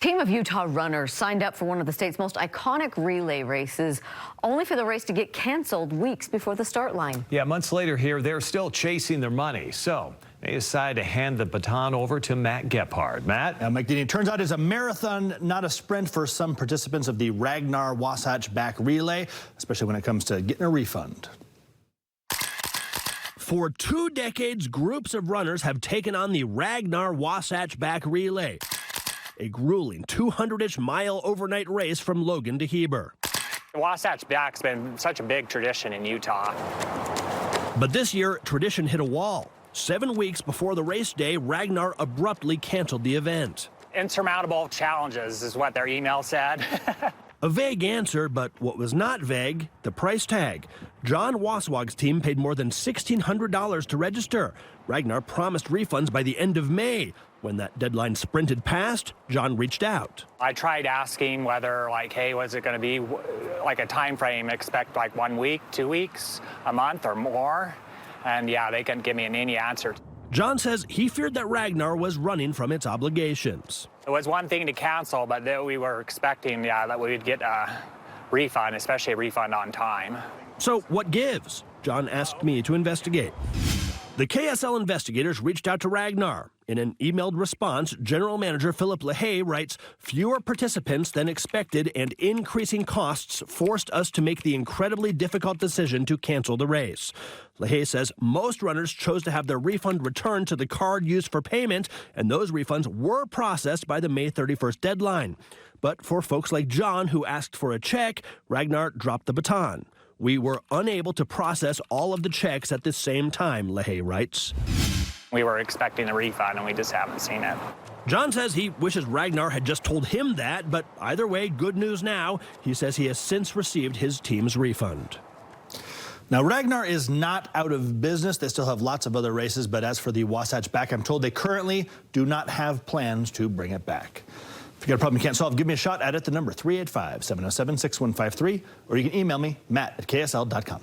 Team of Utah runners signed up for one of the state's most iconic relay races, only for the race to get canceled weeks before the start line. Yeah, months later here, they're still chasing their money. So they decide to hand the baton over to Matt Gephardt. Matt? Mike Dini, turns out it's a marathon, not a sprint for some participants of the Ragnar Wasatch Back relay, especially when it comes to getting a refund. For 2 decades, groups of runners have taken on the Ragnar Wasatch Back relay, a grueling 200-ish mile overnight race from Logan to Heber. Wasatch Back's been such a big tradition in Utah. But this year, tradition hit a wall. 7 weeks before the race day, Ragnar abruptly canceled the event. Insurmountable challenges is what their email said. A vague answer, but what was not vague, the price tag. John Waswag's team paid more than $1,600 to register. Ragnar promised refunds by the end of May. When that deadline sprinted past, John reached out. I tried asking whether, hey, was it going to be a time frame, expect 1 week, 2 weeks, a month or more? And yeah, they couldn't give me any answer. John says he feared that Ragnar was running from its obligations. It was one thing to cancel, but we were expecting, that we would get a refund, especially a refund on time. So what gives? John asked me to investigate. The KSL investigators reached out to Ragnar. In an emailed response, General Manager Philip LaHaye writes, "Fewer participants than expected and increasing costs forced us to make the incredibly difficult decision to cancel the race." LaHaye says most runners chose to have their refund returned to the card used for payment, and those refunds were processed by the May 31st deadline. But for folks like John, who asked for a check, Ragnar dropped the baton. "We were unable to process all of the checks at the same time," LaHaye writes. We were expecting a refund, and we just haven't seen it. John says he wishes Ragnar had just told him that, but either way, good news now. He says he has since received his team's refund. Now, Ragnar is not out of business. They still have lots of other races, but as for the Wasatch Back, I'm told they currently do not have plans to bring it back. If you got a problem you can't solve, give me a shot at it. The number 385-707-6153, or you can email me, matt@ksl.com.